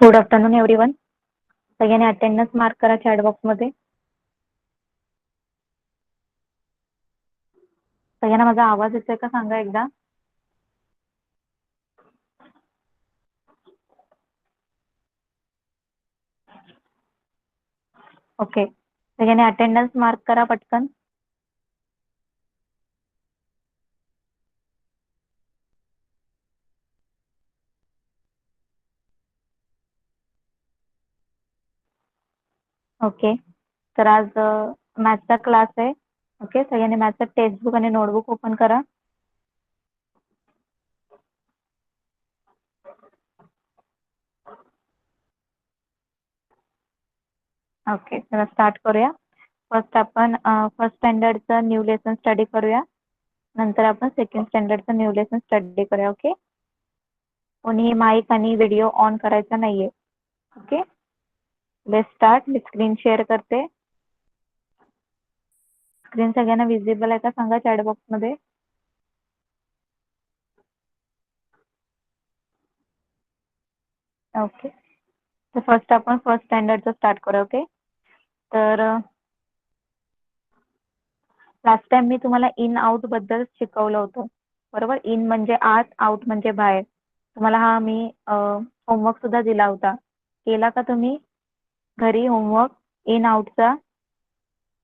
Good afternoon everyone. सगळ्यांनी attendance mark करा chat बॉक्समध्ये. सगळ्यांना माझा आवाज येतोय का सांगा एकदा. ओके, सगळ्यांनी अटेंडन्स मार्क करा पटकन. ओके, तर आज मॅथचा क्लास आहे. ओके, सगळ्यांनी मॅथचं टेक्स्टबुक आणि नोटबुक ओपन करा. ओके, चला स्टार्ट करूया. फर्स्ट आपण फर्स्ट स्टँडर्डचं न्यू लेसन स्टडी करूया. नंतर आपण सेकंड स्टँडर्डचं न्यू लेसन स्टडी करूया. ओके, कोणी माईक आणि व्हिडिओ ऑन करायचा नाहीये. Okay, let's start. Me screen share करते. स्क्रीन सगळ्यांना विजिबल आहे का सांगा चॅट बॉक्समध्ये. ओके, तर फर्स्ट आपण फर्स्ट स्टँडर्डचं स्टार्ट करू. ओके, तर लास्ट टाइम मी तुम्हाला इन आउट बद्दल शिकवलं होतं, बरोबर. इन म्हणजे आत, आउट म्हणजे बाहेर. तुम्हाला हा मी होमवर्क सुद्धा दिला होता. केला का तुम्ही घरी होमवर्क इन आउटचा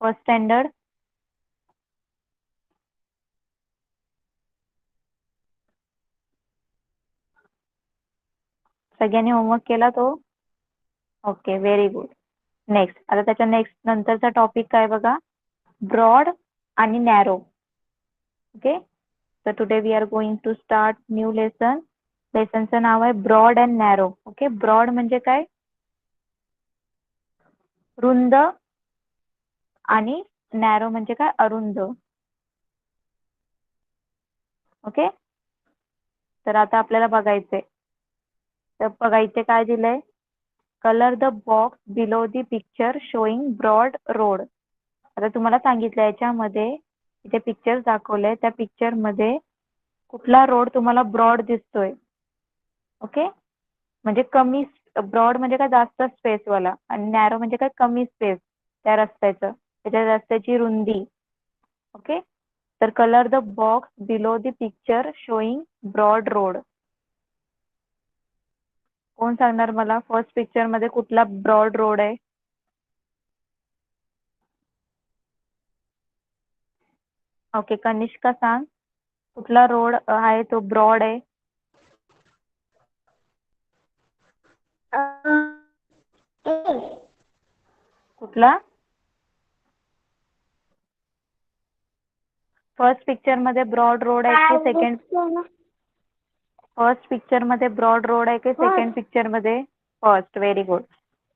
फर्स्ट स्टँडर्ड? सगळ्यांनी होमवर्क केला तो? Okay, very good. नेक्स्ट, आता त्याच्या नेक्स्ट नंतरचा टॉपिक काय बघा, ब्रॉड आणि नॅरो. ओके, तर today we are going to start new lesson. लेसनचं नाव आहे broad and narrow. Okay, broad म्हणजे काय, रुंद, आणि नॅरो म्हणजे काय, अरुंद. ओके, तर आता आपल्याला बघायचंय, तर बघायचे काय दिलंय, colour the box below the picture showing broad road. आता तुम्हाला सांगितलं याच्यामध्ये इथे पिक्चर दाखवले, त्या पिक्चर मध्ये कुठला रोड तुम्हाला ब्रॉड दिसतोय. ओके, म्हणजे कमी, ब्रॉड म्हणजे काय, जास्त स्पेसवाला, आणि नॅरो म्हणजे काय, कमी स्पेस त्या रस्त्याचं, त्याच्या रस्त्याची रुंदी. ओके, तर colour the box below the picture showing broad road. कोण सांगणार मला फर्स्ट पिक्चर मध्ये कुठला ब्रॉड रोड आहे? ओके, कनिष्का सांग, कुठला रोड आहे तो ब्रॉड आहे? कुठला? फर्स्ट पिक्चर मध्ये ब्रॉड रोड आहे की सेकंड? फर्स्ट पिक्चर मध्ये ब्रॉड रोड आहे की सेकंड पिक्चर मध्ये? First, very good.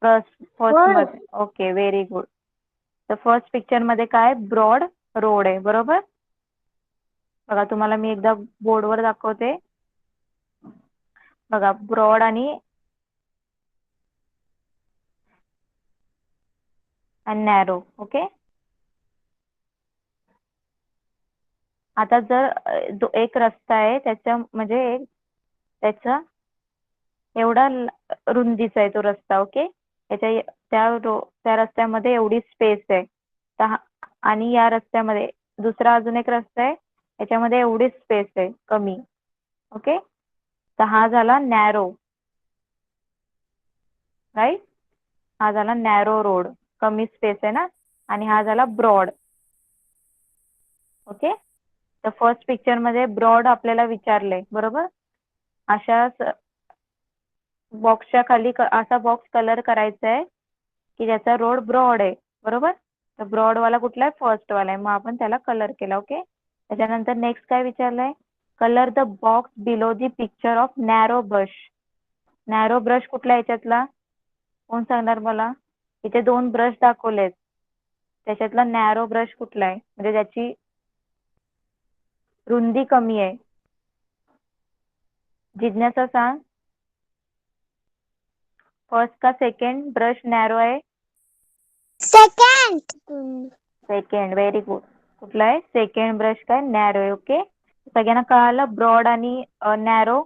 फर्स्ट मध्ये, ओके, व्हेरी गुड. तर फर्स्ट पिक्चर मध्ये काय, ब्रॉड रोड आहे, बरोबर. बघा, तुम्हाला मी एकदा बोर्डवर दाखवते. बघा, ब्रॉड आणि नॅरो. ओके, आता जर एक रस्ता आहे, त्याच्या म्हणजे त्याचा एवढा रुंदीचा आहे तो रस्ता. ओके, त्याच्या त्या रस्त्यामध्ये एवढी स्पेस आहे. आणि या रस्त्यामध्ये दुसरा अजून एक रस्ता आहे, त्याच्यामध्ये एवढीच स्पेस आहे, कमी. ओके, तर हा झाला नॅरो, राईट. हा झाला नॅरो रोड, कमी स्पेस आहे ना. आणि हा झाला ब्रॉड. ओके, तर फर्स्ट पिक्चर मध्ये ब्रॉड आपल्याला विचारलंय, बरोबर. अशा बॉक्सच्या खाली असा बॉक्स कलर करायचा आहे की ज्याचा रोड ब्रॉड आहे, बरोबर. तर ब्रॉड वाला कुठला आहे, फर्स्ट वाला आहे, मग आपण त्याला कलर केला. ओके, त्याच्यानंतर नेक्स्ट काय विचारलंय, colour the box below the picture of narrow brush. Narrow brush कुठला आहे याच्यातला, कोण सांगणार मला. इथे दोन ब्रश दाखवलेत, त्याच्यातला नॅरो ब्रश कुठला आहे, म्हणजे ज्याची रुंदी कमी आहे. जिज्ञासा सांग, फर्स्ट का सेकंड ब्रश नॅरो आहे? सेकंड. Second, very good. कुठला आहे, सेकंड ब्रश काय, नॅरो आहे. ओके, सगळ्यांना कळालं ब्रॉड आणि नॅरो.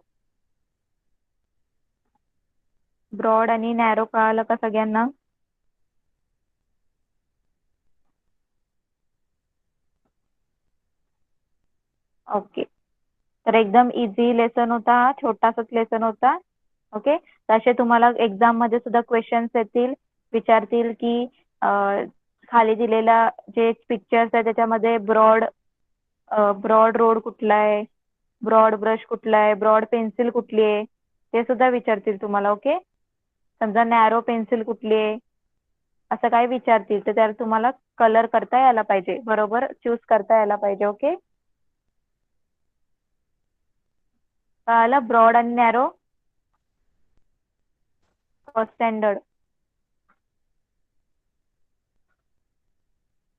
ब्रॉड आणि नॅरो कळालं का सगळ्यांना? ओके, तर एकदम इझी लेसन होता हा, छोटासाच लेसन होता. ओके, तसे तुम्हाला एक्झाम मध्ये सुद्धा क्वेश्चन्स येतील, विचारतील की खाली दिलेला जे पिक्चर्स आहे त्याच्यामध्ये ब्रॉड ब्रॉड रोड कुठला आहे, ब्रॉड ब्रश कुठला आहे, ब्रॉड पेन्सिल कुठली आहे, ते सुद्धा विचारतील तुम्हाला. ओके, समजा नॅरो पेन्सिल कुठली आहे असं काय विचारतील, तर त्याला तुम्हाला कलर करता यायला पाहिजे, बरोबर चूज करता यायला पाहिजे. ओके, कळालं ब्रॉड आणि नॅरो फर्स्ट स्टँडर्ड.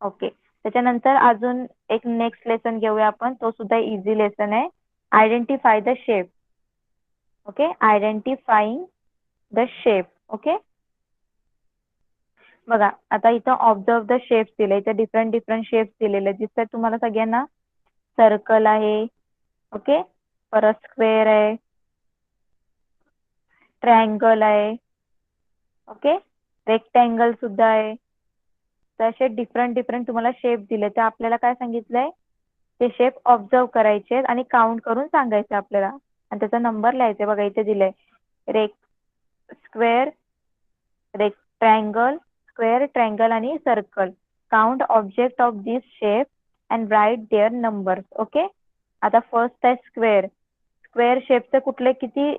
ओके, त्याच्यानंतर अजून एक नेक्स्ट लेसन घेऊया आपण, तो सुद्धा इझी लेसन आहे. Identify the shape. Okay, identifying the shape. Okay, बघा आता इथं ऑब्झर्व द शेप्स दिले, इथे डिफरंट डिफरंट शेप्स दिलेले दिसतात तुम्हाला सगळ्यांना. सर्कल आहे, ओके, परत स्क्वेअर आहे, ट्रायंगल आहे, ओके, रेक्टँगल सुद्धा आहे. तर असे डिफरंट डिफरंट तुम्हाला शेप दिले, तर आपल्याला काय सांगितलंय, ते शेप ऑब्झर्व करायचे आणि काउंट करून सांगायचे आपल्याला, आणि त्याचा नंबर लिहायचा. बघा इथे दिलंय रेक स्क्वेअर, ट्रायंगल, स्क्वेअर, ट्रायंगल आणि circle. Count object of this shape and write there numbers. Okay, आता फर्स्ट आहे स्क्वेअर. स्क्वेअर शेपचे कुठले किती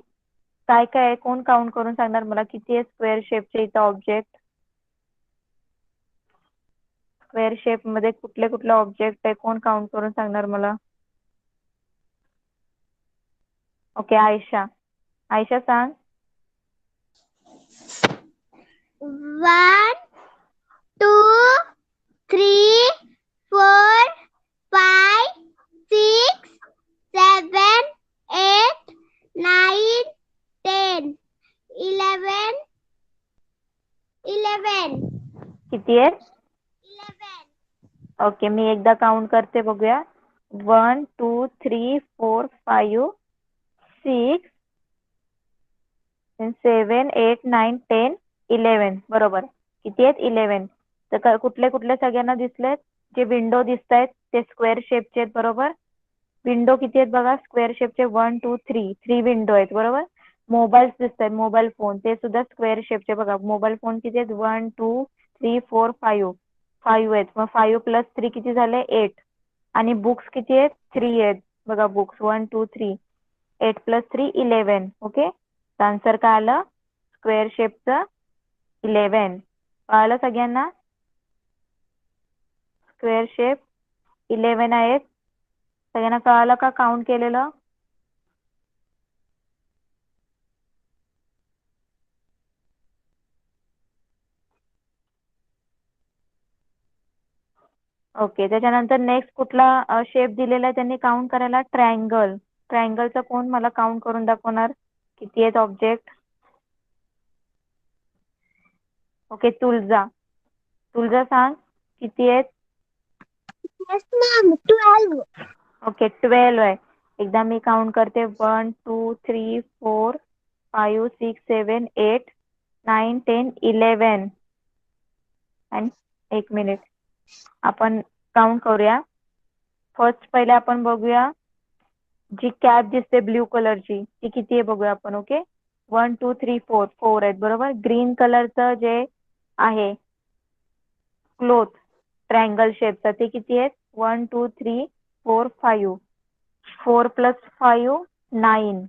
काय काय आहे, कोण काउंट करून सांगणार मला, किती आहे स्क्वेअर शेपचे इथं ऑब्जेक्ट? स्क्वेअर शेप मध्ये कुठले कुठले ऑब्जेक्ट आहे, कोण काउंट करून सांगणार मला? ओके, आयशा, आयशा सांग. 1, 2, 3, 4, 5, 6, 7, 8, 9, 10, 11, 11, किती आहेत? 11. ओके, मी एकदा काउंट करते, बघूया. 1, 2, 3, 4, 5, 6, 7, 8, 9, 10, 11. बरोबर, किती आहेत? 11. तर कुठले कुठले सगळ्यांना दिसलेत? जे विंडो दिसत आहेत ते स्क्वेअर शेपचे आहेत, बरोबर. विंडो किती आहेत बघा स्क्वेअर शेपचे? 1, 2, 3, 3 विंडो आहेत, बरोबर. मोबाईल्स दिसत आहेत, मोबाईल फोन, ते सुद्धा स्क्वेअर शेपचे. बघा मोबाईल फोन किती आहेत? 1, 2, 3, 4, 5, 5 आहेत. मग 5 प्लस 3 किती झाले? 8. आणि बुक्स किती आहेत? 3 आहेत. बघा बुक्स 1, 2, 3, 8 प्लस 3 11. ओके, आन्सर काय आलं? स्क्वेअर शेपचं 11. कळालं सगळ्यांना? स्क्वेअर शेप 11 आहेत. सगळ्यांना कळालं का काउंट केलेलं? ओके, त्याच्यानंतर नेक्स्ट कुठला शेप दिलेला आहे त्यांनी काउंट करायला? ट्रायंगल. ट्रायंगलचं कोण मला काउंट करून दाखवणार, किती आहेत ऑब्जेक्ट? ओके, तुळजा, तुळजा सांग किती आहेत? Yes, ma'am. 12. ओके, 12 आहे. एकदा मी काउंट करते. 1, 2, 3, 4, 5, 6, 7, 8, 9, 10, 11. आणि एक मिनिट आपण काउंट करूया. फर्स्ट पहिले आपण बघूया, जी कॅप दिसते ब्ल्यू कलरची ती किती आहे बघूया आपण. ओके, 1, 2, 3, 4, 4 आहेत, बरोबर. ग्रीन कलरचं जे आहे क्लोथ ट्रायंगल शेपचं ते किती आहेत? 1, 2, 3, 4, 5. 4 प्लस 5 9.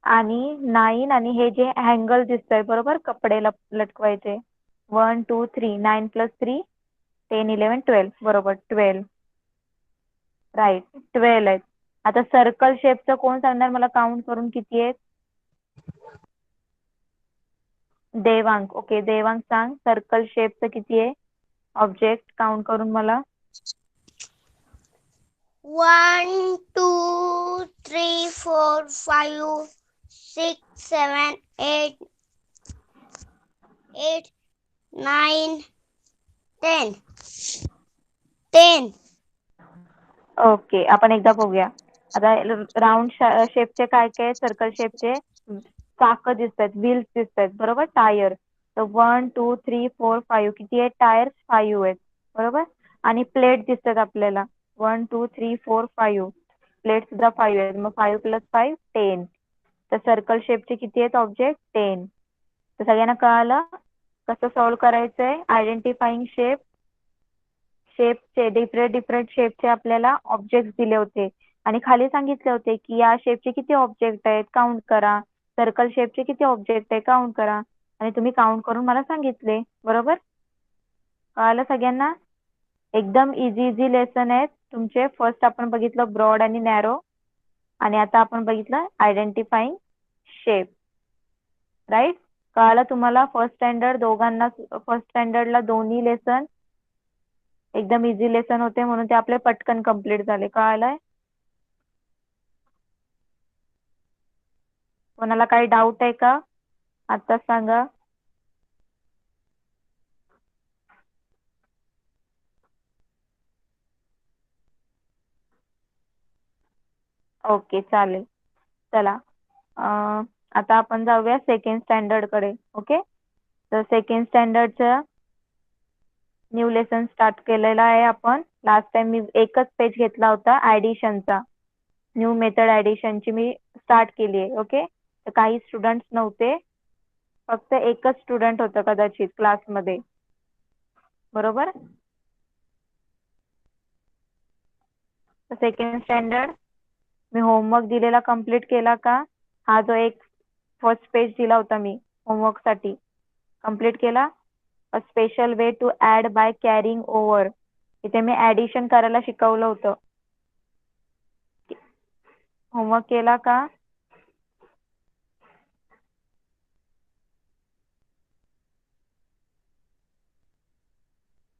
आणि 9 आणि हे जे हँगल दिसतंय बरोबर कपडे लटकवायचे, 1, 2, 3, 9 प्लस 3 10, 11, 12. बरोबर 12. राईट, 12 आहेत. आता सर्कल शेपचं कोण सांगणार मला काउंट करून किती आहेत? देवांग. ओके, देवांग सांग सर्कल शेपचं किती आहे ऑब्जेक्ट काउंट करून मला? 1, 2, 3, 4, 5, 6, 7, 8, 8, 9, 10. 10. ओके, आपण एकदा बघूया. आता राऊंड शेपचे काय काय, सर्कल शेपचे चाकं दिसत आहेत, व्हील्स दिसत आहेत, बरोबर, टायर. तर 1 2 3 4 5 किती आहेत टायर्स? 5 आहेत, बरोबर. आणि प्लेट दिसतात आपल्याला 1 2 3 4 5 प्लेट सुद्धा 5 आहेत. मग 5 + 5 10. तर सर्कल शेपचे किती आहेत ऑब्जेक्ट? 10. तर सगळ्यांना कळालं कसं सॉल्व्ह करायचंय? आयडेंटिफाईंग शेपचे डिफरंट शेपचे आपल्याला ऑब्जेक्ट दिले होते आणि खाली सांगितले होते की या शेपचे किती ऑब्जेक्ट आहेत काउंट करा. सर्कल शेपचे किती ऑब्जेक्ट आहे काउंट करा. आणि तुम्ही काउंट करून मला सांगितले, बरोबर. कळालं सगळ्यांना? एकदम इझी लेसन आहेत तुमचे. फर्स्ट आपण बघितलं ब्रॉड आणि नॅरो आणि आता आपण बघितलं आयडेंटिफाईंग शेप, राईट. कळालं तुम्हाला? फर्स्ट स्टँडर्ड दोघांना, फर्स्ट स्टँडर्डला दोन्ही लेसन एकदम इझी लेसन होते म्हणून ते आपले पटकन कंप्लीट झाले. कळालंय? कोणाला काही डाऊट आहे का? आता सांगा. ओके, चालेल. चला, आता आपण जाऊया सेकंड स्टँडर्ड कडे. ओके, तर सेकंड स्टँडर्डचं न्यू लेसन स्टार्ट केलेला आहे आपण. लास्ट टाइम मी एकच पेज घेतला होता ऍडिशनचा. न्यू मेथड ऍडिशनची मी स्टार्ट केली आहे. ओके, तर काही स्टुडंट्स नव्हते, फक्त एकच स्टुडंट होतं कदाचित क्लासमध्ये, बरोबर. सेकंड स्टँडर्ड मी होमवर्क दिलेला कंप्लीट केला का? हा जो एक फर्स्ट पेज दिला होता मी होमवर्क साठी, कंप्लीट केला? A special way to add by carrying over. इथे मी ऍडिशन करायला शिकवलं होतं. होमवर्क केला का?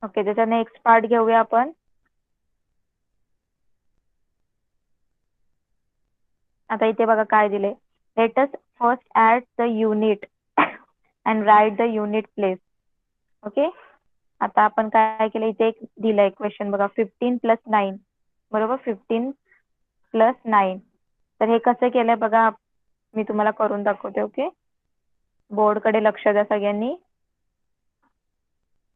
ओके, त्याचा नेक्स्ट पार्ट घेऊया आपण. आता इथे बघा काय दिले. Let us first add the unit and write the unit place. Okay, आता आपण काय केलं, इथे एक दिलंय क्वेश्चन बघा, 15 + 9, बरोबर. 15 + 9. तर हे कसं केलंय बघा, मी तुम्हाला करून दाखवते. ओके, बोर्ड कडे लक्ष द्या सगळ्यांनी.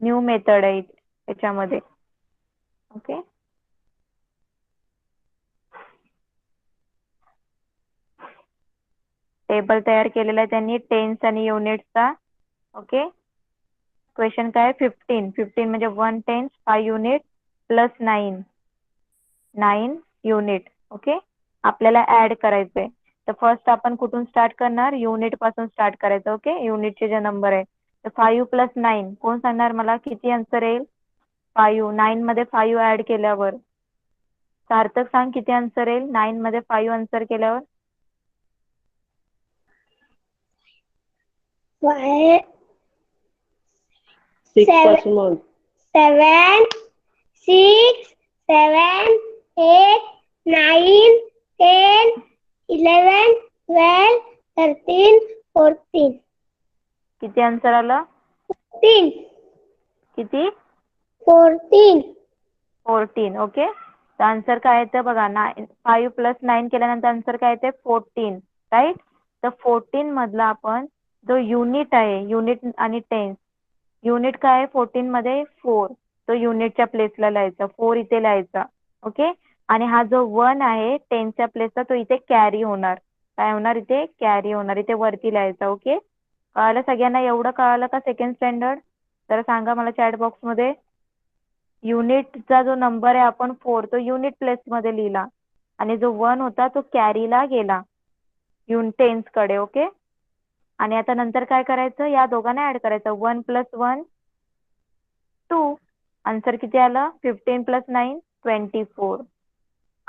न्यू मेथड आहे याच्यामध्ये. ओके, टेबल तयार केलेला आहे त्यांनी टेन्स आणि युनिट्सचा. ओके, क्वेश्चन काय? 15 म्हणजे 1 टेन्स, 5 युनिट + 9 युनिट. ओके, आपल्याला ऍड करायचंय. तर फर्स्ट आपण कुठून स्टार्ट करणार? युनिट पासून स्टार्ट करायचं. ओके, युनिटचे जे नंबर आहे. तर 5 + 9 कोण सांगणार मला किती आन्सर येईल? 5. 9 मध्ये 5 ऍड केल्यावर सार्थक सांग किती आन्सर येईल 9 मध्ये 5 आन्सर केल्यावर? 6 पासून मग 7 6 7 8 9 10 11 12 13 14. किती आन्सर आलं? 14. किती? 14. 14. ओके, तर आन्सर काय येतं बघा. 5 + 9 केल्यानंतर आन्सर काय येते? 14, राईट. तर 14 मधला आपण जो युनिट आहे, युनिट आणि टेन्स, युनिट काय आहे 14 मध्ये? 4. तो युनिटच्या प्लेसला लिहायचा, 4 इथे लिहायचा. ओके, आणि हा जो 1 आहे टेनच्या प्लेसला तो इथे कॅरी होणार. काय होणार? इथे कॅरी होणार, इथे वरती लिहायचा. ओके, कळालं सगळ्यांना? एवढं कळालं का सेकंड स्टँडर्ड? तर सांगा मला चॅट बॉक्स मध्ये. युनिटचा जो नंबर आहे आपण 4 तो युनिट प्लेस मध्ये लिहिला आणि जो 1 होता तो कॅरीला गेला टेन्स कडे. ओके, आणि आता नंतर काय करायचं? या दोघांना ऍड करायचं. 1 + 1 2. आन्सर किती आलं? 15 + 9 24.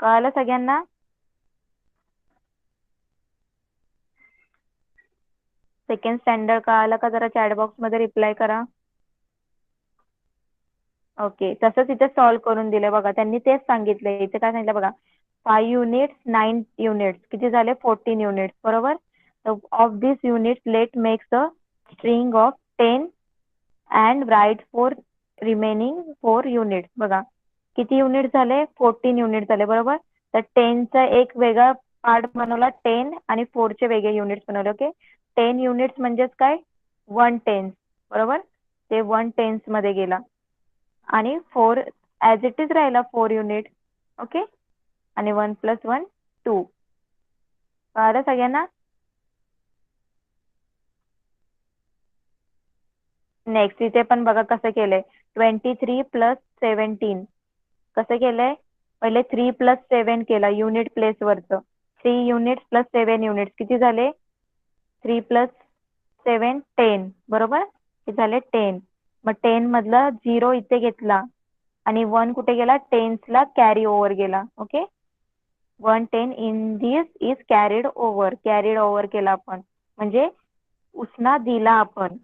कळालं सगळ्यांना? सेकंड स्टँडर्ड कळालं का? जरा चॅट बॉक्स मध्ये रिप्लाय करा. ओके, तसंच इथे सॉल्व्ह करून दिले बघा. त्यांनी तेच सांगितले. इथे काय सांगितलं बघा, 5 युनिट्स 9 युनिट्स किती झाले? 14 युनिट्स, बरोबर. Of this unit let makes a string of 10 and write for remaining 4 units. बघा किती युनिट झाले? 14 युनिट झाले, बरोबर. तर 10चा एक वेगळा पार्ट बनवला 10 आणि 4 चे वेगळे युनिट्स बनवले. ओके, 10 युनिट्स म्हणजेच काय 1/10, बरोबर. ते 1/10 मध्ये गेला आणि 4 ऍज इट इज राहिला 4 युनिट. ओके, आणि 1 + 1 2. कळलं सगळ्यांना? नेक्स्ट इथे पण बघा कसं केलंय. 23 + 17 कसं केलंय. पहिले 3 + 7 केला युनिट प्लेस वरचं. 3 युनिट्स + 7 युनिट्स किती झाले. 3 + 7 10, बरोबर. हे झाले 10. मग 10 मधला 0 इथे घेतला आणि 1 कुठे गेला. टेन्स ला कॅरी ओव्हर गेला. Okay, 1/10 in this is carried over. Carried over केला आपण म्हणजे उसना दिला आपण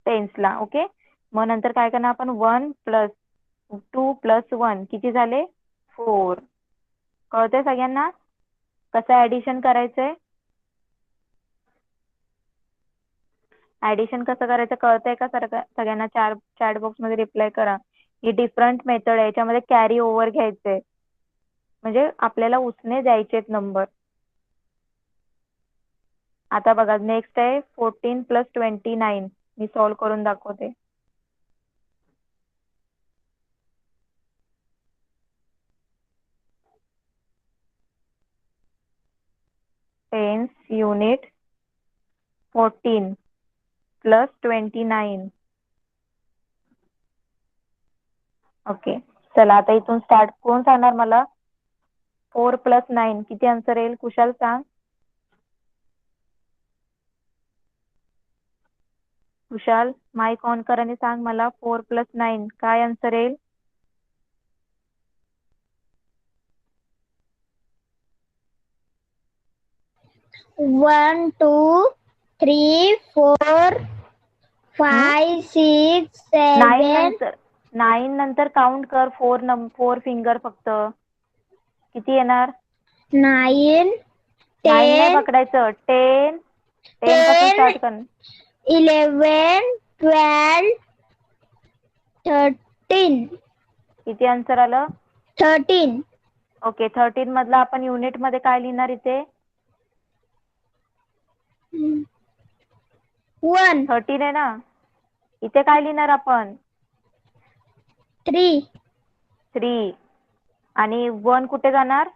टेन्सला. ओके, मग नंतर काय करणार आपण. 1 + 2 + 1 किती झाले 4. कळतंय सगळ्यांना कसं ऍडिशन करायचंय. ऍडिशन कसं करायचं कळतंय का सगळ्यांना. चॅट बॉक्स मध्ये रिप्लाय करा. ही डिफरंट मेथड आहे. याच्यामध्ये कॅरी ओव्हर घ्यायचंय म्हणजे आपल्याला उसने द्यायचेत नंबर. आता बघा नेक्स्ट आहे 14 + 29. मी सॉल्व्ह करून दाखवते. Tense unit 14 + 29. ओके, चला आता इथून स्टार्ट. कोण सांगणार मला. 4 + 9 किती आन्सर येईल. कुशाल सांग. कुशाल माईक ऑन कर आणि सांग मला 4 + 9 काय आन्सर येईल. One, two, three, four, 5, 6, 9 7, नंतर 9 नंतर काउंट कर. 4 फिंगर फक्त. किती येणार. 9, 9 नाही 10, पकडायचं. 10 पासून 10, स्टार्ट कर. 11, 12, 13, किती आन्सर आलं. 13. ओके, 13 मधला आपण युनिट मध्ये काय लिहिणार इथे. 1, 13 आहे ना. इथे काय लिहिणार आपण. 3, 3 आणि 1 कुठे जाणार.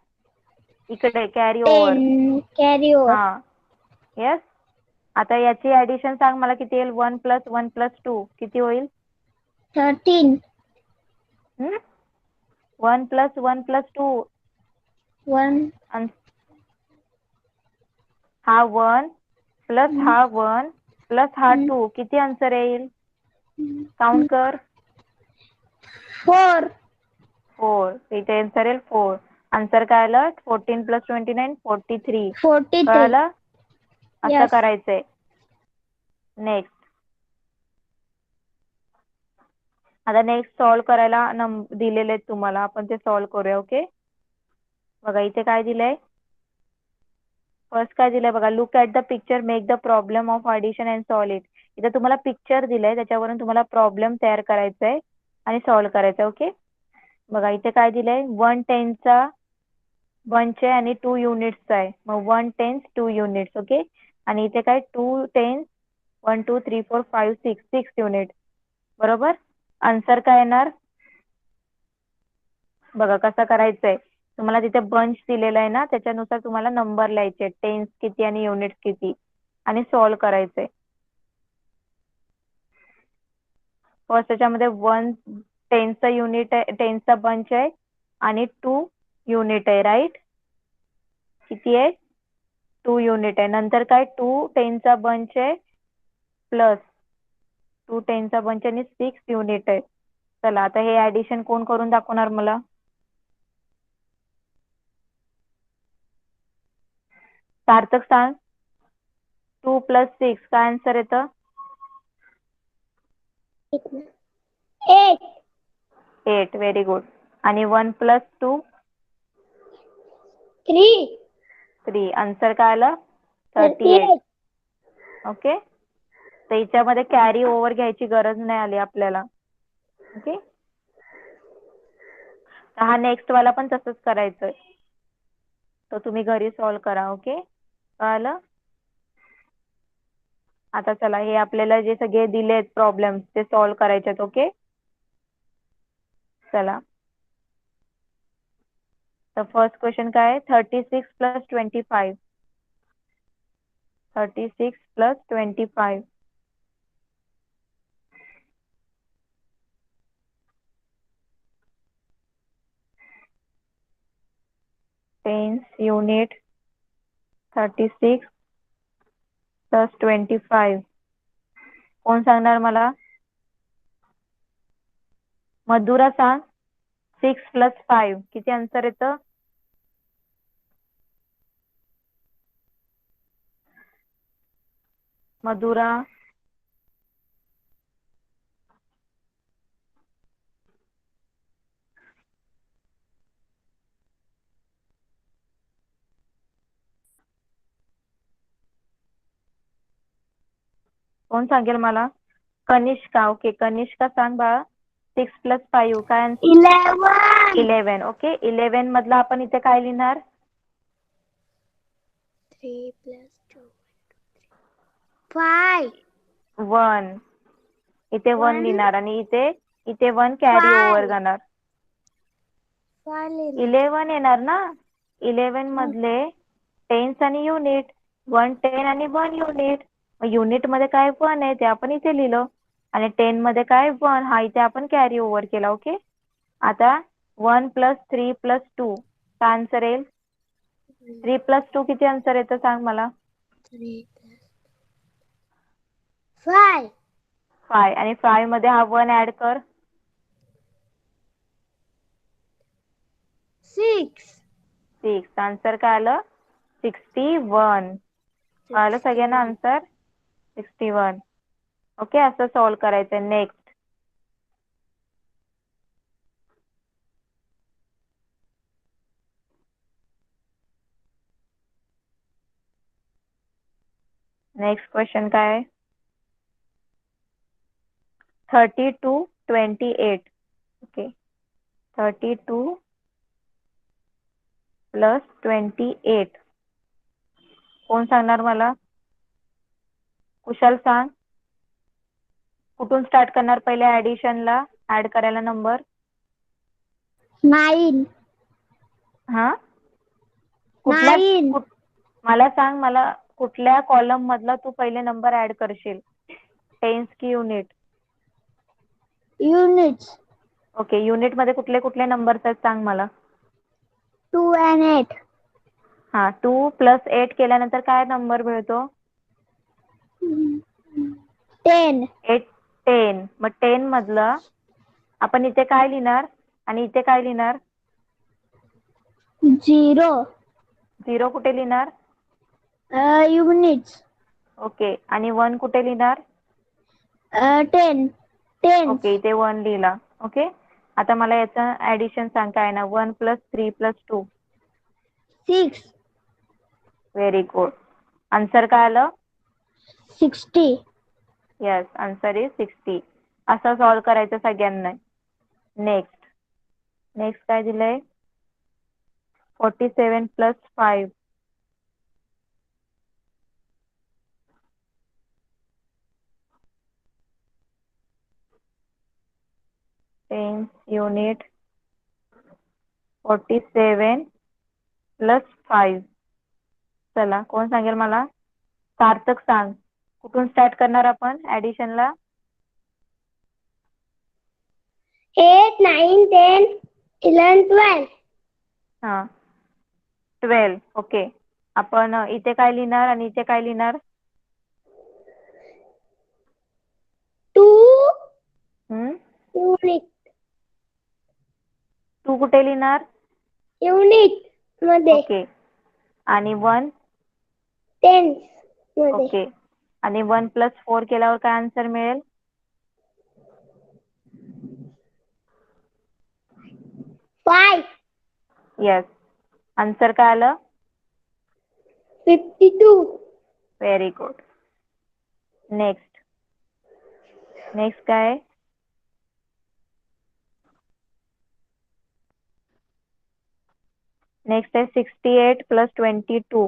इकडे कॅरी ओव्हर. 10, carry over. हा, येस. आता याची ऍडिशन सांग मला किती येईल. 1 + 1 + 2 किती होईल. 13, 1 + 1 + 2. 1, हा 1 प्लस हा 1 प्लस हा 2 किती आन्सर येईल. काउंट कर. 4, 4. इथे आन्सर येईल 4. आन्सर काय आलं. 14 + 29 43. 43. कळलं. असं Yes. करायचंय. नेक्स्ट. आता नेक्स्ट सॉल्व्ह करायला दिलेले आहेत तुम्हाला. आपण ते सॉल्व्ह करूया. ओके, बघा इथे काय दिलंय. फर्स्ट काय दिलंय बघा. Look at the picture, make the problem of addition and solve it. इथे तुम्हाला पिक्चर दिलंय त्याच्यावरून तुम्हाला प्रॉब्लेम तयार करायचा आहे आणि सॉल्व्ह करायचा आहे. ओके, बघा इथे काय दिलंय. 1/10 चा बंच आहे आणि 2 युनिट्सचा आहे. मग 1/10 2 युनिट्स. ओके, आणि इथे काय 2/10 1 2 3 4 5 6 युनिट. बरोबर. आन्सर काय येणार बघा. कसं करायचंय तुम्हाला. तिथे बंच दिलेला आहे ना, त्याच्यानुसार तुम्हाला नंबर लिहायचे. टेन्स किती आणि युनिट्स किती आणि सॉल्व्ह करायचंय. फर्स्ट त्याच्यामध्ये 1/10चा युनिट आहे. 10चा बंच आहे आणि 2 युनिट आहे. राईट. किती आहे 2 युनिट आहे. नंतर काय 2/10चा बंच आहे प्लस 2/10चा बंच आणि 6 युनिट आहे. चला आता हे ऍडिशन कोण करून दाखवणार मला. सार्थक सांग. 2 + 6 काय आन्सर येतं. 8, 8. Very good. आणि 1 + 2 3, 3. आन्सर काय आलं 38. 38. ओके, तर याच्यामध्ये कॅरी ओव्हर घ्यायची गरज नाही आली आपल्याला. ओके, हा नेक्स्ट वाला पण तसंच करायचंय. तो तुम्ही घरी सॉल्व्ह करा. ओके, कळालं? आता चला, हे आपल्याला जे सगळे दिलेत प्रॉब्लेम्स ते सॉल्व्ह करायचे आहेत. ओके, चला. तर फर्स्ट क्वेश्चन काय आहे? 36 plus 25. 36 plus 25. Tens unit 36 plus 25. कोण सांगणार मला? मधुरा सांग. 6 प्लस 5 किती आन्सर येतं? मधुरा, कोण सांगेल मला? कनिष्का. ओके, कनिष्का सांग बाळा. 6 प्लस 5 काय आन्सर? 11. 11. ओके, 11 मधला आपण इथे काय लिहिणार? 3 plus 2. 5. 1. इथे 1 One. लिहिणार आणि इथे 1 कॅरी ओव्हर Five. जाणार. 5 11 येणार ना. 11 मधले टेन्स आणि युनिट. 1 10 आणि 1 युनिट. युनिट मध्ये काय 1 आहे ते आपण इथे लिहिलं आणि 10 मध्ये काय 1 हा इथे आपण कॅरी ओव्हर केला. ओके, आता 1 प्लस 3 प्लस 2 काय आन्सर येईल? 3 प्लस 2 किती आन्सर येतं सांग मला? 3 plus 5. 5 आणि 5 मध्ये हा 1 ऍड कर. 6. 6. आन्सर काय आलं? 61. आलं सगळ्यांना आन्सर? 61. ओके, असं सॉल्व्ह करायचं. नेक्स्ट. नेक्स्ट क्वेश्चन काय आहे? 32 28. Okay, 32 plus 28. कोण सांगणार मला? कुशाल सांग. कुठून स्टार्ट करणार पहिले ऍडिशनला, ऍड करायला नंबर? 9. हा, कुठल्या 9. मला सांग, मला कुठल्या कॉलम मधला तू पहिले नंबर ऍड करशील? टेन्स की युनिट? Units. ओके, युनिट मध्ये कुठले कुठले नंबर्स आहेत सांग मला. 2 and 8. हा, 2 प्लस 8 केल्यानंतर काय नंबर मिळतो? 10. 8 10. मग 10 मधलं आपण इथे काय लिहिणार आणि इथे काय लिहिणार? 0. 0 कुठे लिहिणार? Units. ओके, आणि 1 कुठे लिहिणार? 10. Tens. ओके, इथे 1 लिहिला. ओके, आता मला याचं ऍडिशन सांग काय ना. 1 plus 3 plus 2. 6. Very good. Answer काय आलं? 60. Yes, answer is 60. असं सॉल्व्ह करायचं सगळ्यांना. नेक्स्ट काय दिलंय? 47 प्लस 5. Tense unit 47 plus 5. चला, कोण सांगेल मला? सार्थक सांग. कुठून स्टार्ट करणार आपण ऍडिशनला? 8, 9, 10, 11, 12. हा, 12. ओके, आपण इथे काय लिहिणार आणि इथे काय लिहिणार? 2. हम्म, Unit. 2 कुठे लिहिणार? Unit मध्ये. ओके, आणि 1? Tens मध्ये. ओके, आणि 1 प्लस 4 केल्यावर काय आन्सर मिळेल? 5. येस, आन्सर काय आलं? 52. Very good. नेक्स्ट काय? नेक्स्ट आहे 68 plus 22.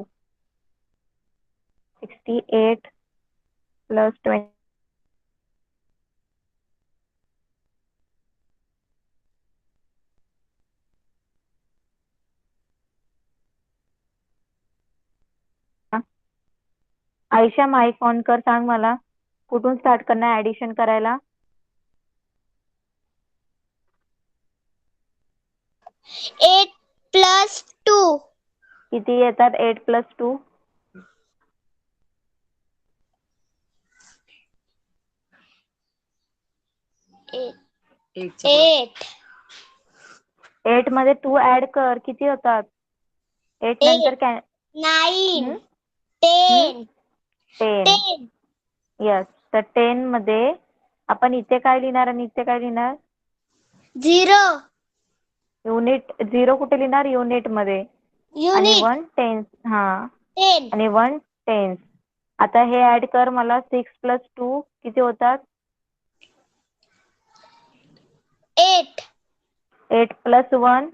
68 plus 20. Ayesha mic on कर, सांग मला कुठून स्टार्ट करणार ऍडिशन करायला. 8 plus 2. किती येतात 8 प्लस 2? 8. 8 मध्ये 2 ऍड कर, किती होतात? 8 नंतर 9. 10. 10. 10. यस. तर 10 मध्ये आपण इथे काय लिहिणार आणि इथे काय लिहिणार? 0. युनिट 0 कुठे लिहिणार? युनिट मध्ये. आणि Unit. 1 टेन्स. हा 10. आणि 1 टेन्स. आता हे ऍड कर मला. 6 प्लस 2 किती होतात? 8. 8 प्लस 1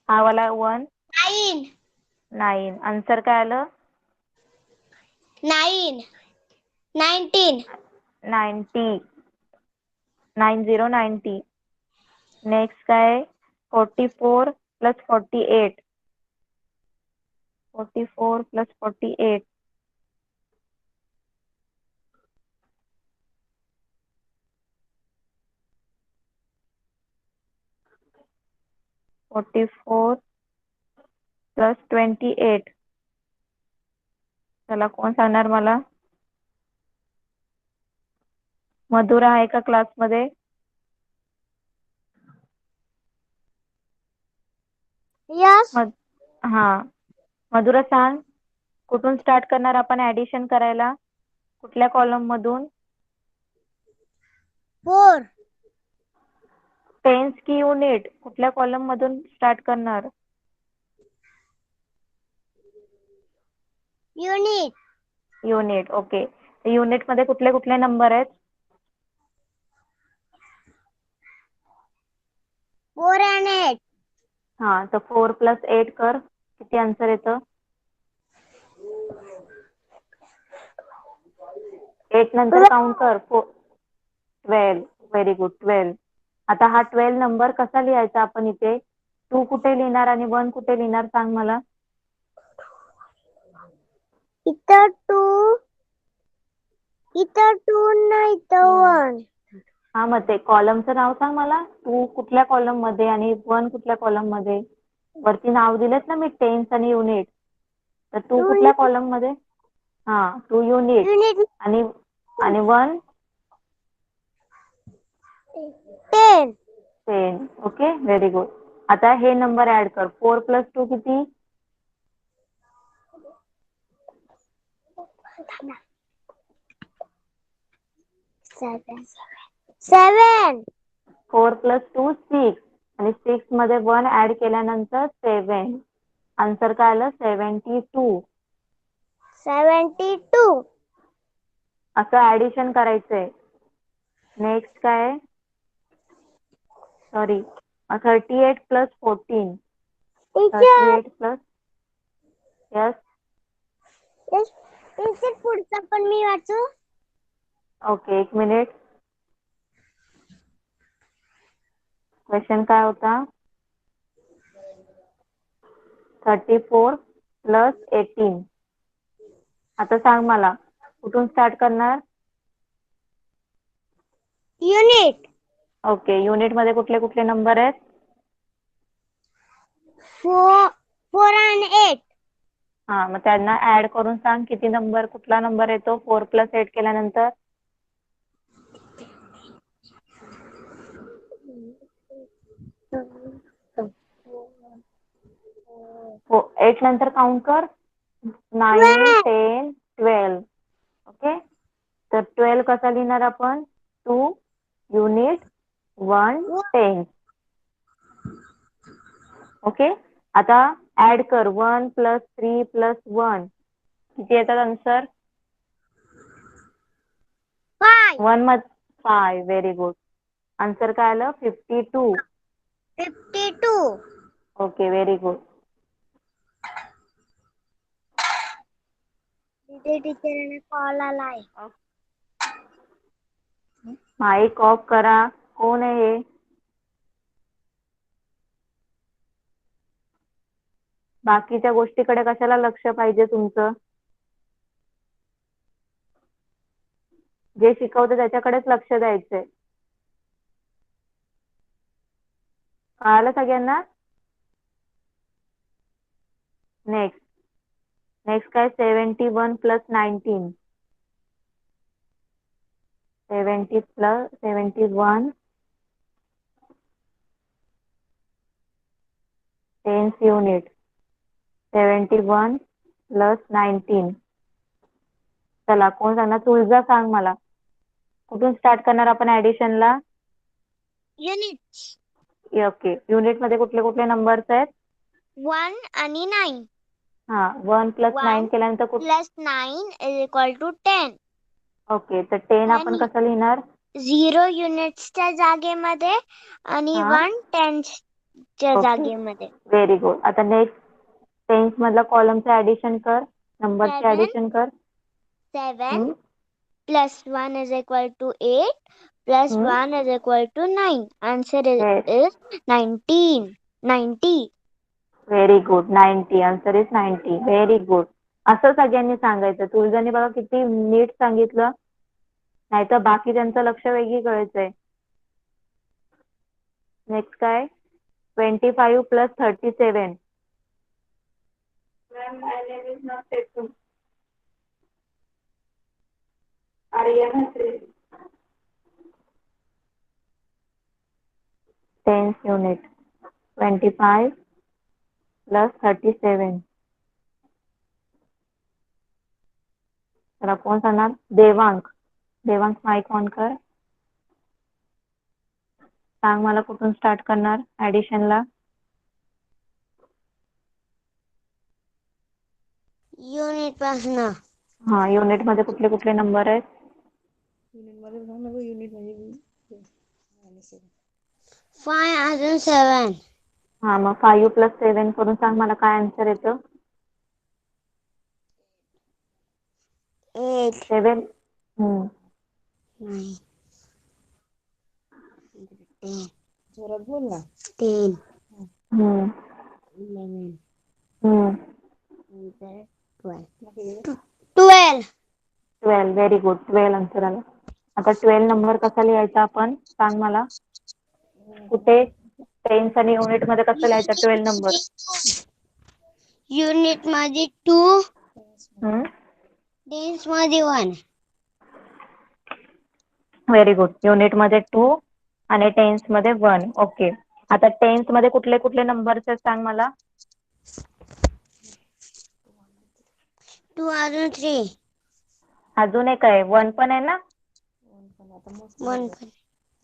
हा वाला 1 9. 9. आन्सर काय आलं? 9. 19. 90. 90. नेक्स्ट काय? 44 प्लस 48. 44 प्लस 48. 44 प्लस 28. चला, कोण सांगणार मला? मधुरा आहे का क्लासमध्ये? Yes. हा मधुरा, सांग कुठून स्टार्ट करणार आपण ऍडिशन करायला? कुठल्या कॉलम मधून? 4. टेन्स की युनिट? कुठल्या कॉलम मधून स्टार्ट करणार? Unit. युनिट. ओके. युनिट मध्ये कुठले कुठले नंबर आहेत? 4 and 8. हा, तर 4 प्लस 8 कर, किती आन्सर येतं? 8 नंतर काउंट कर. 12. Very good, 12. आता हा 12 नंबर कसा लिहायचा आपण इथे? 2 कुठे लिहिणार आणि 1 कुठे लिहिणार, सांग मला. इथं 2. इथं 2 नाही इथं 1. हा, मग ते कॉलमचं नाव सांग मला. 2 कुठल्या कॉलम मध्ये आणि 1 कुठल्या कॉलम मध्ये? वरती नाव दिलेत ना मी, टेन्स आणि युनिट. तर 2 कुठल्या कॉलम मध्ये? हा, 2 युनिट. Unit. आणि 1 10. 10. Okay, very good. आता हे नंबर ऍड कर. 4 प्लस 2 किती? 7. 4 प्लस 2 6. आणि 6 मध्ये 1 ऍड केल्यानंतर 7. आन्सर काय आलं? 72. 72. असं ऍडिशन करायचंय. नेक्स्ट काय? Sorry, 38 plus 14. Teacher 38 plus. Yes. Teacher पुढचा पण मी वाचू. Okay, 1 minute. क्वेश्चन काय होता? 34 प्लस 18. आता सांग मला कुठून स्टार्ट करणार? युनिट. ओके, युनिट मध्ये कुठले कुठले नंबर आहेत? 4 and 8. हा, मग त्यांना ऍड करून सांग किती नंबर, कुठला नंबर येतो 4 प्लस 8 केल्यानंतर? 8 नंतर काउंट कर. 9 10 12. ओके, तर 12 कसा लिहिणार आपण? 2 युनिट 1 10. ओके, आता ऍड कर. 1 प्लस 3 प्लस 1 किती येतात आन्सर? 5. 1 मध्ये 5. Very good. आन्सर काय आलं? 52. 52. Okay, very good. ते टीचरांना कॉल आलाय. माईक ऑफ करा. कोण आहे हे? बाकीच्या गोष्टीकडे कशाला लक्ष पाहिजे तुमचं? जे शिकवते त्याच्याकडेच लक्ष द्यायचंय. कळालं सगळ्यांना? नेक्स्ट काय 71 plus 19. 70 plus 71 tens unit. 71 plus 19. चला कोण सांगणार? तुळजा सांग मला. कुठून स्टार्ट करणार आपण ऍडिशनला? Unit okay. युनिट मध्ये कुठले कुठले नंबर्स आहेत? 1 आणि 9. हा 1 प्लस 9 1 केल्यानंतर plus 9 is equal to 10. Okay. तर 10 आपण आणि कसं लिहिणार? 0 युनिट्सच्या जागेमध्ये आणि हा 1 टेन्सच्या ओके. जागेमध्ये. Very good. आता नेक्स्ट टेन्स मधला कॉलमचं ऍडिशन कर. नंबरचे 7 ऍडिशन कर. 7 plus 1 is equal to 8 plus 1 is equal to 9. Answer is 19. 90. Very good. 90. Answer is 90. Very good. असं सगळ्यांनी सांगायचं. तुळजाने बघा किती नीट सांगितलं. नाहीतर बाकी त्यांचं लक्ष वेगळीकडेच आहे. नेक्स्ट काय? 25 प्लस 37. Tense unit. 25 प्लस 37. चला कोण सांगणार? देवांक. देवांक माईक ऑन कर. सांग मला कुठून स्टार्ट करणार ऍडिशनला? युनिट पासून हा युनिट मध्ये कुठले कुठले नंबर आहेत? युनिट म्हणजे 5 अजून 7. हा मग 5 प्लस 7 करून सांग मला काय आन्सर येतं? 8. 7. 9. जोरात बोल ना. 10. हम्म 11. हम्म 12. 12. 12. Very good. 12 आन्सर आला. आता 12 नंबर कसा लिहायचा आपण? सांग मला. कुठे? टेन्स आणि युनिट मध्ये कसं लिहायचा 12 नंबर? युनिट मध्ये 2. टेन्स मध्ये 1. Very good. युनिट मध्ये 2 आणि टेन्स मध्ये 1. ओके. आता टेन्स मध्ये कुठले कुठले नंबर्स आहेत सांग मला. 2 अजून 3. अजून एक आहे 1 पण आहे ना? 1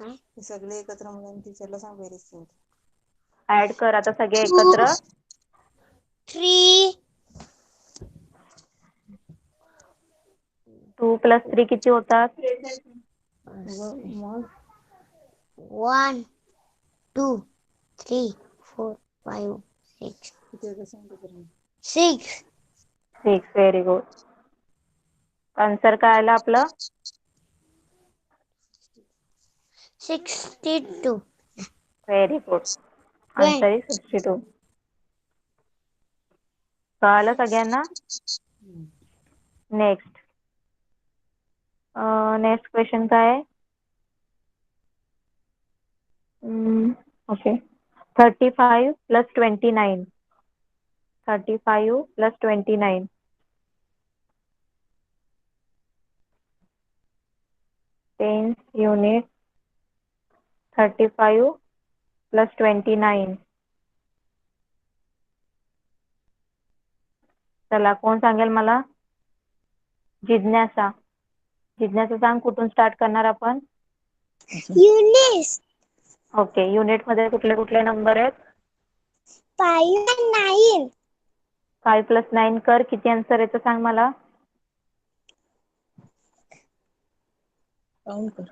हे सगळे एकत्र म्हणून टीचरला सांग बेरीज. ऍड कर आता सगळे एकत्र. 3. 2 प्लस 3 किती होतात? 1 2 3 4 5 6 6. 6. Very good. आन्सर काय आलं आपलं? 62. Very good. Answer is 62. कळालं सगळ्यांना? नेक्स्ट क्वेश्चन काय आहे? Okay. 35 plus 29. 35 plus 29. Tens unit. 35 plus 29. चला कोण सांगेल मला? जिज्ञासा. जिज्ञासा सांग कुठून स्टार्ट करणार आपण? Unit okay. युनिट मध्ये कुठले कुठले नंबर आहेत? 5 and 9. 5 प्लस 9 कर. किती आन्सर येतं सांग मला. काउंट कर.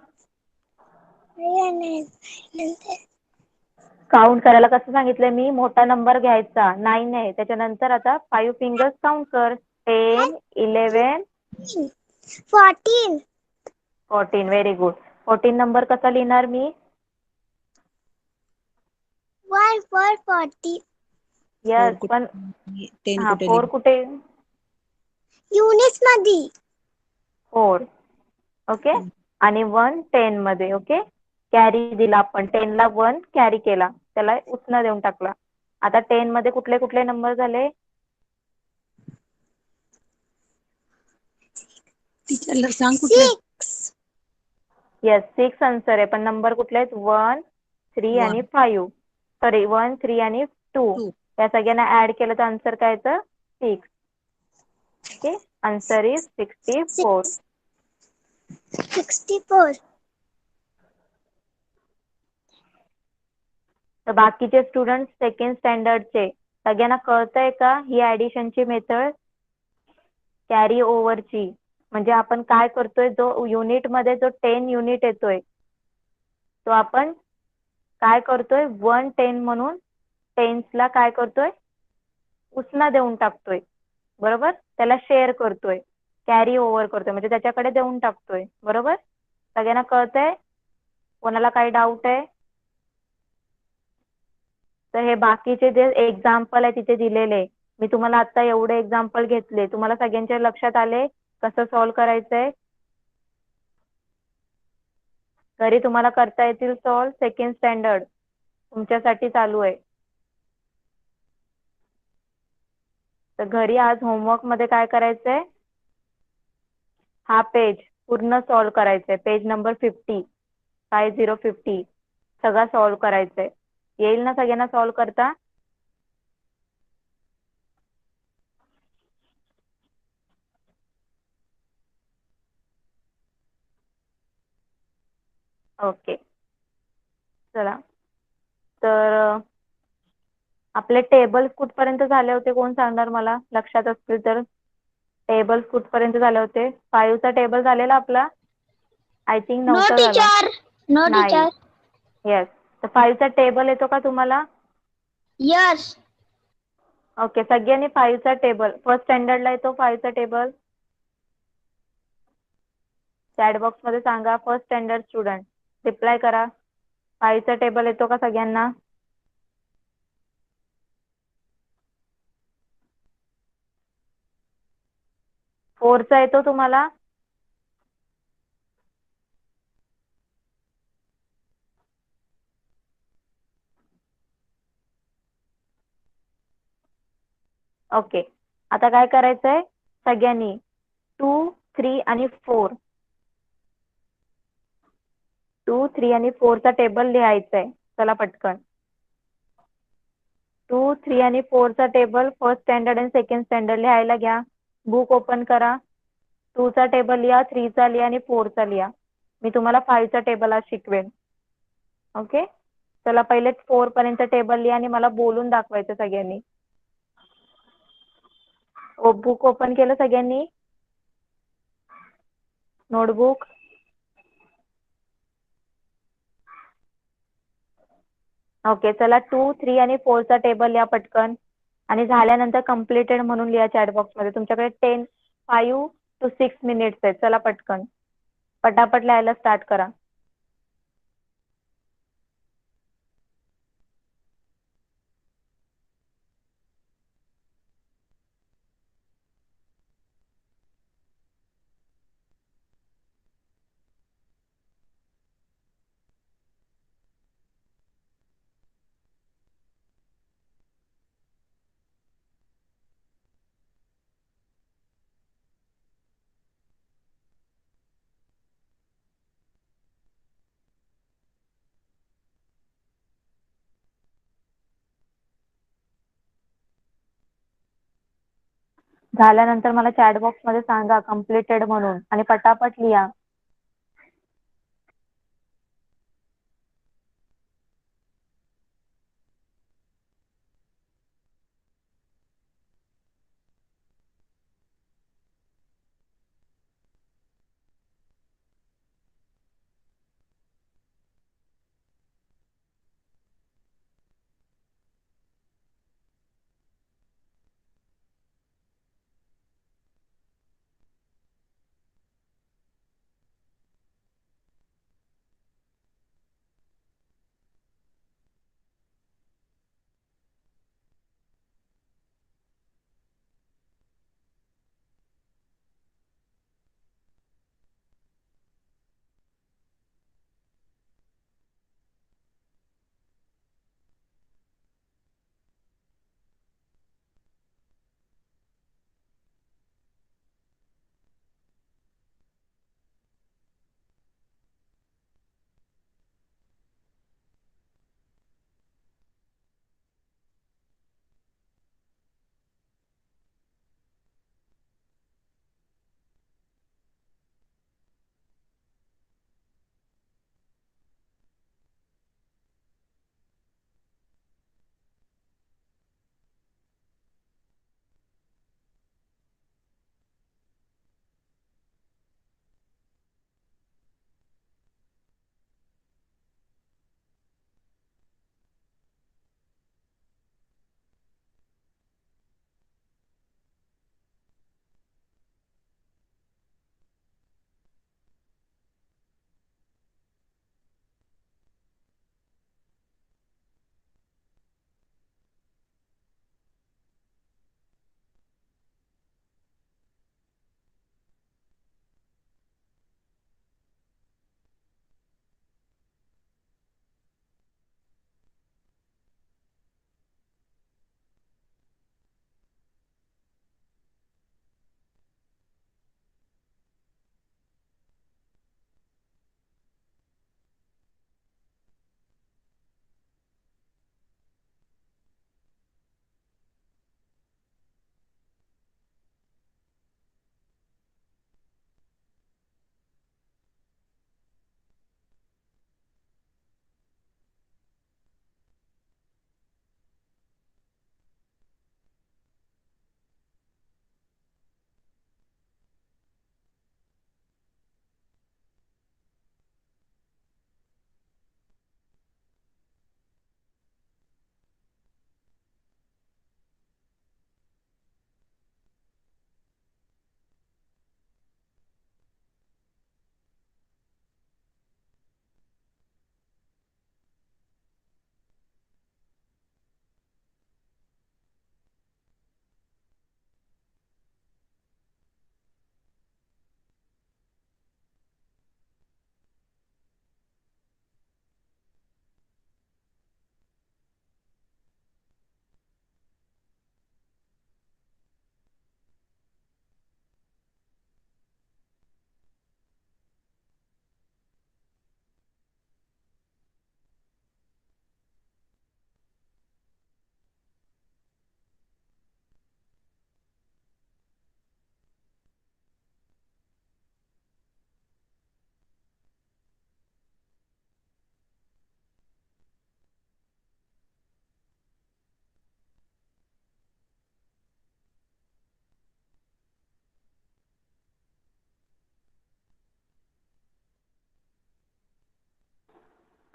काउंट करायला कसं सांगितलंय मी? मोठा नंबर घ्यायचा 9 आहे त्याच्यानंतर आता 5 फिंगर्स काउंट कर. 10 11 14. 14. Very good. 14 नंबर कसा लिहिणार मी? 1 for 40. यस, पण 10 हा कुठे 4 लिहिणार? कुठे? युनिट्स मध्ये. 4. ओके. आणि 1 10 मध्ये. ओके. कॅरी दिला आपण 10 ला 1 कॅरी केला, त्याला उसना देऊन टाकला. आता 10 मध्ये कुठले कुठले नंबर झाले? टीचरला सांग कुठले? 6. येस, 6 आन्सर आहे, पण नंबर कुठले आहेत? 1 3 आणि 5. सॉरी, 1 3 आणि 2. 2. या सगळ्यांना ऍड केलं तर आन्सर काय येतं? 6. ओके. Answer is 64. 64. तर बाकीचे स्टुडंट सेकंड स्टँडर्डचे सगळ्यांना कळतंय का ही ऍडिशनची मेथड? कॅरी ओव्हरची म्हणजे आपण काय करतोय, जो युनिट मध्ये जो 10 युनिट येतोय तो आपण काय करतोय 1 10 म्हणून टेन्सला काय करतोय? उसना देऊन टाकतोय. बरोबर, त्याला शेअर करतोय, कॅरी ओव्हर करतोय, म्हणजे त्याच्याकडे देऊन टाकतोय. बरोबर, सगळ्यांना कळतंय? कोणाला काही डाऊट आहे? तर हे बाकीचे जे एक्झाम्पल आहे तिथे दिलेले, मी तुम्हाला आता एवढे एक्झाम्पल घेतले, तुम्हाला सगळ्यांच्या लक्षात आले कसं सॉल्व्ह करायचंय? घरी तुम्हाला करता येतील सॉल्व्ह? सेकंड स्टँडर्ड तुमच्यासाठी चालू आहे. तर घरी आज होमवर्क मध्ये काय करायचंय? हा पेज पूर्ण सॉल्व्ह करायचंय. पेज नंबर 50 सगळा सॉल्व्ह करायचंय. येईल ना सगळ्यांना सॉल्व्ह करता? ओके, चला. तर आपले टेबल्स कुठपर्यंत झाले होते कोण सांगणार मला, लक्षात असतील तर? टेबल्स कुठपर्यंत झाले होते? 5 चा टेबल झालेला आपला? आय थिंक No नव्हता झाला. teacher. No नाही. teacher. येस. तर 5 चा टेबल येतो का तुम्हाला? Yes. ओके, सगळ्यांनी 5 चा टेबल, फर्स्ट स्टँडर्डला येतो 5 चा टेबल? चॅट बॉक्स मध्ये सांगा फर्स्ट स्टँडर्ड स्टुडंट, रिप्लाय करा. 5 चा टेबल येतो का सगळ्यांना? फोरचा येतो तुम्हाला? ओके, आता काय करायचंय सगळ्यांनी? 2 3 आणि 4, 2 3 आणि 4 चा टेबल लिहायचंय. चला पटकन. 2 3 आणि 4 चा टेबल फर्स्ट स्टँडर्ड आणि सेकंड स्टँडर्ड लिहायला घ्या. बुक ओपन करा. 2 चा टेबल लिहा, 3 चा लिहा आणि 4 चा लिहा. मी तुम्हाला 5 चा टेबल आज शिकवेन. ओके, चला पहिले 4 पर्यंत टेबल लिहा आणि मला बोलून दाखवायचं सगळ्यांनी. बुक ओपन केलं सगळ्यांनी? नोटबुक? ओके, चला 2 3 आणि 4 चा टेबल लिहा पटकन. आणि झाल्यानंतर कम्प्लिटेड म्हणून लिहा चॅट बॉक्स मध्ये. तुमच्याकडे 5 to 6 मिनिट्स आहेत. चला पटकन पटापट लिहायला स्टार्ट करा. झाल्यानंतर मला चॅट बॉक्स मध्ये सांगा कम्प्लिटेड म्हणून आणि पटापट लिहा.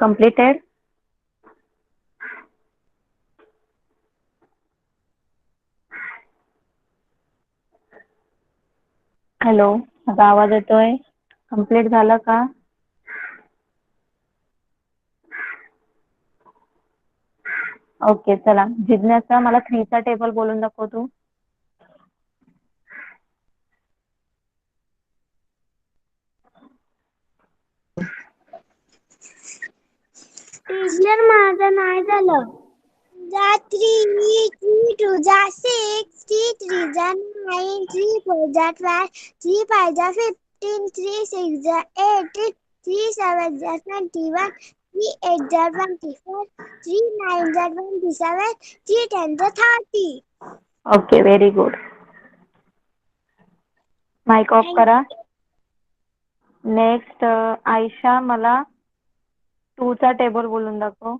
completed. हॅलो, माझा आवाज येतोय? कम्प्लीट झालं का? ओके, चला. जिज्ञासा, मला 3 चा टेबल बोलून दाखव तू. टीचर माझं नाही झालं. 3 2 6 3 3 9 3 4 12 3 5 15 3 6 18 3 7 21 3 8 24 3 9 27 3 10 30. Okay, very good. Mic off करा. नेक्स्ट आयशा, मला 2 चा टेबल बोलून दाखव.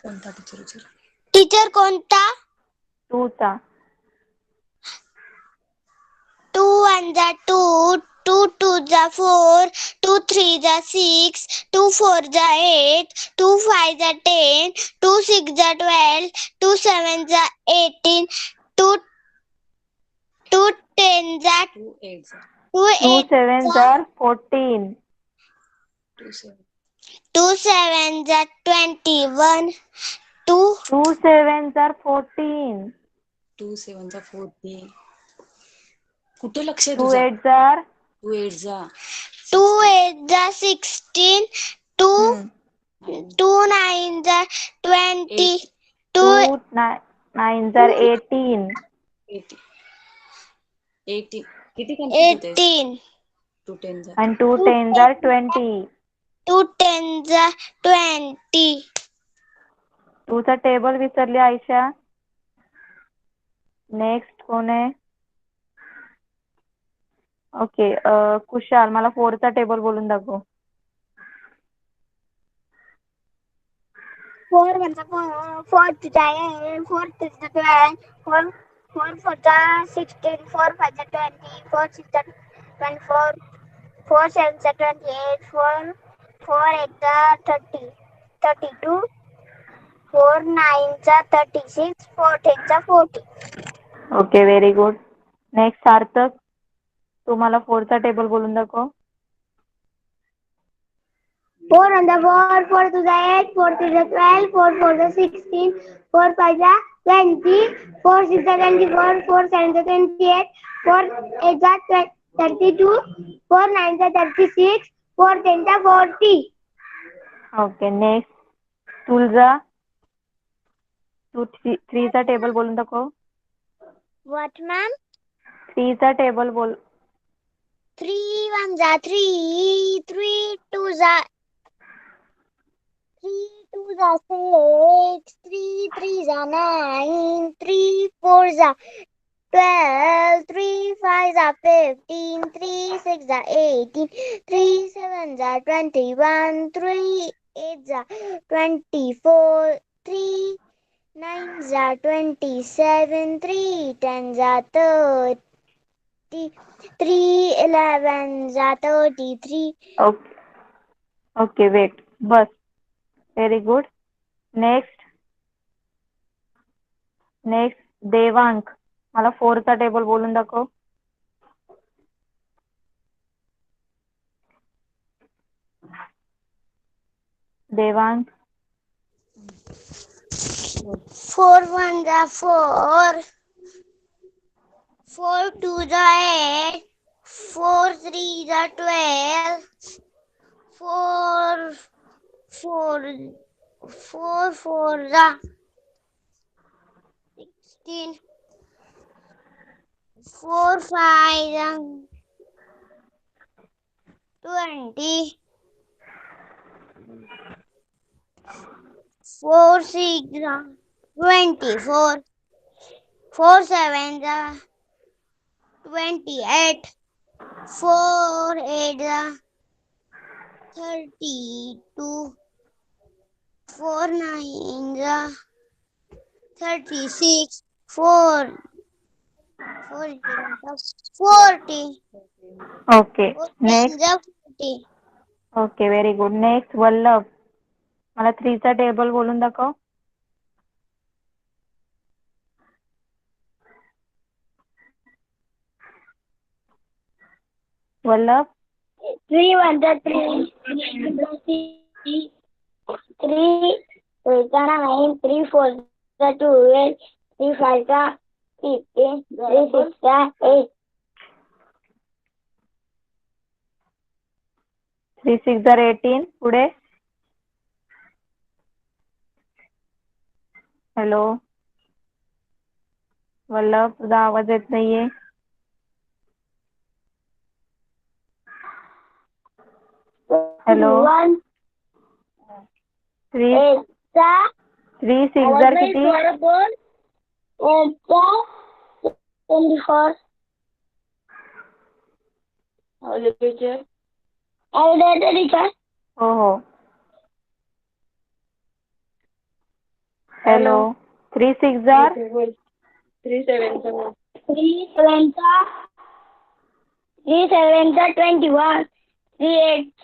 कोणता टीचर विचार? टीचर कोणता? 2 चा. 2 1 2 2 2 4 2 3 6 2 4 8 2 5 10 2 6 12 2 7 18 2 2 10 2 8 2 8 7 जार 14. 2 7 2 7 21 2 2 7 जार 14. 2 7 चा 14. कुठे लक्ष आहे 2 तुझा? 8 जार 2 8 जा 2 8 16 2 2 9 20 2 2 9 जार 18. 18 किती कन्फ्युज होतेस? 18 2 10 जा आणि 2 10 जार 20. 2 10 20. 2 चा टेबल विसरली आयशा. नेक्स्ट कोण आहे? ओके, कुशाल, मला 4 चा टेबल बोलून दाखव. 4 1 4 4 2 8 4 3 12 4 4 4 16 4 5 20 4 6 24 4 7 28 4 4 8 30 32 4 9 36 4 10 40. Okay, very good. नेक्स्ट सार्थक, तू मला 4 चा टेबल बोलून दाखव. 4 1 4 4 2 8 4 3 12 4 4 16 4 5 20 4 6 24 4 7 28 4 8 32 4 9 36 4 10 40. ओके, नेक्स्ट तुळजा, तू 3 चा टेबल बोलून दाखव. What, ma'am? 3 चा टेबल बोल. 3 1 3 3 2 3 2 6 3 3 9 3 4 12 3 5 15 3 6 18 3 7 21 3 8 24 3 9 27 3 10 30 3 11 33. ओके ओके, वेट, बस. Very good. नेक्स्ट देवांक, मला 4 चा टेबल बोलून दाखव. देवांक, 4 1 4 4 2 8 4 3 12 4 4 4 4 16 4 5 20 4 6 24 4 7 28 4 8 32 4 9 36 4 4 40 okay. 4 next 10 40. Okay, very good. Next Vallabh, मला 3 चा टेबल बोलून दाखव. वल्लभ. 3 1 3 3 3 9 3 4 12 3 5 15 3 6 8 3 6 are 18. पुढे. हॅलो वल्लभ, तुझा आवाज येत नाहीये. हॅलो. 1 थ्री 8 3 6 are किती? 24 हो हो. Hello. 3 6 are 3 7 21 3 8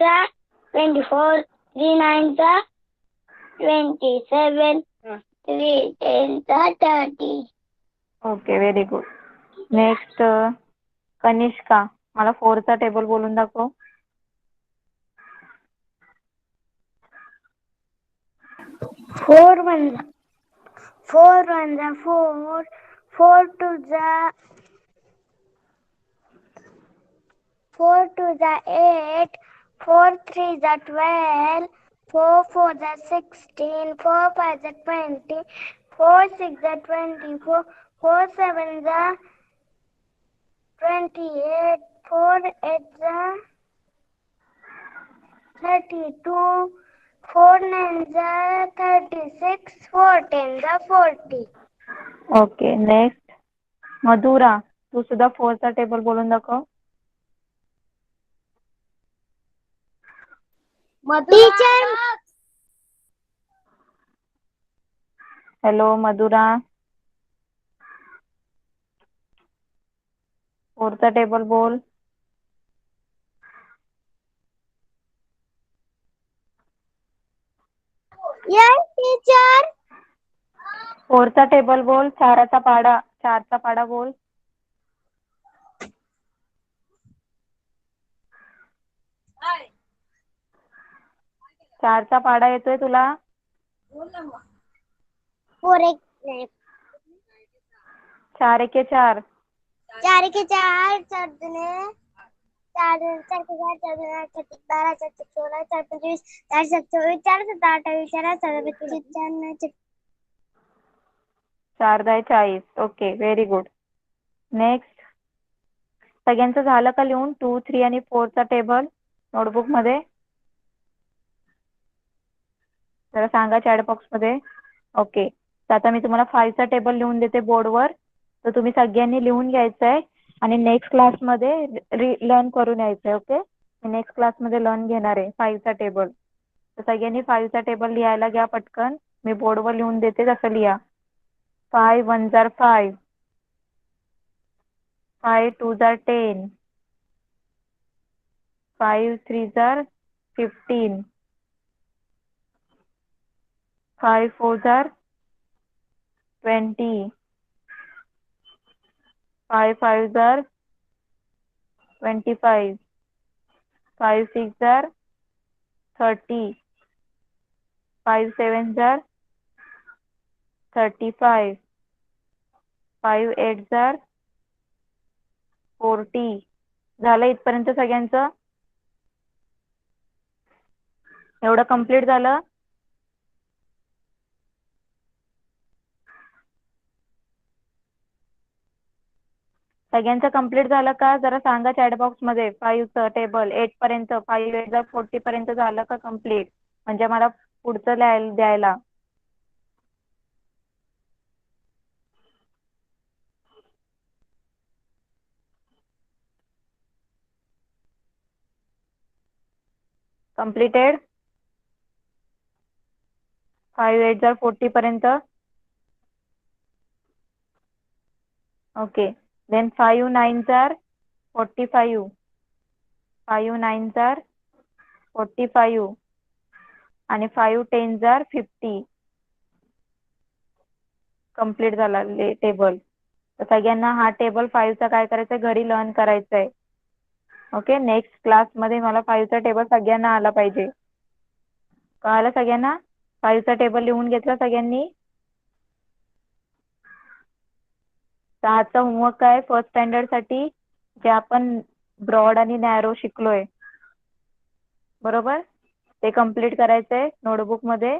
24 3 9 27 3 10 30 okay, very good. Next Kanishka, मला 4 चा टेबल बोलून दाखव. Four one four 4 two the 8 4 3 the 12 4 4 the 16 4 5 the 20 4 6 the 24 4 7 the 28 4 8 the 32 4 9 the 36 4 10 the 40 okay. Next Madhura, तू सुद्धा 4 चा टेबल बोलून दाखव. टीचर हॅलो मधुरा, 4 चा टेबल बोल. यस टीचर 4 चा टेबल बोल. 4 चा पाडा बोल. 4 चा पाडा येतोय तुला? 4 एक 4 एके 4. 4 के 4 4 दुने 4 4 के 4 4 दुने 8 12 4 16 4 25 4 7 24 4 7 28 4 7 25 4 9 4 10 40. Okay, very good. नेक्स्ट सगळ्यांचं झालं का लिहून 2 3 आणि 4 चा टेबल नोटबुक मध्ये? जरा सांगा चॅट बॉक्स मध्ये. ओके, तर आता मी तुम्हाला 5 चा टेबल लिहून देते बोर्डवर, तर तुम्ही सगळ्यांनी लिहून घ्यायचं आहे आणि नेक्स्ट क्लासमध्ये लर्न करून यायचं आहे. ओके, मी नेक्स्ट क्लासमध्ये लर्न घेणार आहे 5 चा टेबल. तर सगळ्यांनी 5 चा टेबल लिहायला घ्या पटकन. मी बोर्डवर लिहून देते, तसं लिहा. 5 1s are 5, 5 2s are 10, 5 3s are 15, 5 4s are 20, 5 5s are 25, 5 6s are 30, 5 7s are 35, 5 8s are 40. झालं इथपर्यंत सगळ्यांचं? एवढं कंप्लीट झालं? सगळ्यांचं कंप्लीट झालं का? जरा सांगा चॅट बॉक्स मध्ये. 5 चं टेबल 8 पर्यंत, 5 8 40 पर्यंत झालं का कंप्लीट? म्हणजे मला पुढचं द्यायला. कंप्लीटेड? 5 8 40 पर्यंत? Okay. Then 5 9s are 45, 5 9s are 45 आणि 5 10s are 50. कम्प्लीट झाला टेबल. तर सगळ्यांना हा टेबल 5 चा काय करायचंय घरी लर्न करायचंय. ओके, नेक्स्ट क्लासमध्ये मला 5 चा टेबल सगळ्यांना आला पाहिजे. कळालं सगळ्यांना? 5 चा टेबल लिहून घेतला सगळ्यांनी? तर आजचा होमवर्क काय फर्स्ट स्टँडर्ड साठी जे आपण ब्रॉड आणि नॅरो शिकलोय बरोबर, ते कम्प्लीट करायचंय नोटबुक मध्ये.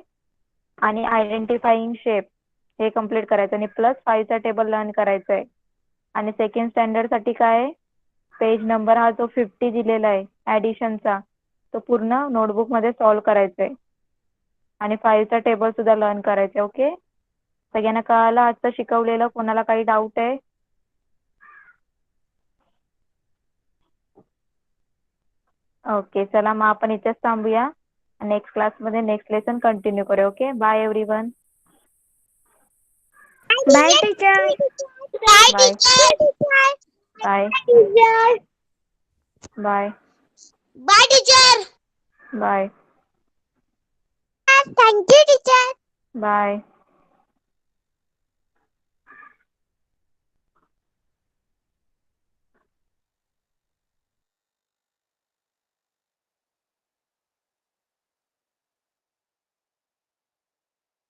आणि आयडेंटिफाईंग शेप हे कम्प्लीट करायचं आणि प्लस 5 चा टेबल लर्न करायचंय. आणि सेकंड स्टँडर्ड साठी काय पेज नंबर हा जो 50 दिलेला आहे ऍडिशनचा तो पूर्ण नोटबुक मध्ये सॉल्व्ह करायचा आहे. आणि 5 चा टेबल सुद्धा लर्न करायचा आहे. ओके, सगळ्यांना कळालं आजचं शिकवलेलं? कोणाला काही डाऊट आहे? ओके, चला मग आपण इथेच थांबूया. नेक्स्ट क्लासमध्ये नेक्स्ट लेसन कंटिन्यू करूया. Okay, bye everyone. Bye teacher. Bye bye bye bye teacher. Bye thank you teacher. Bye.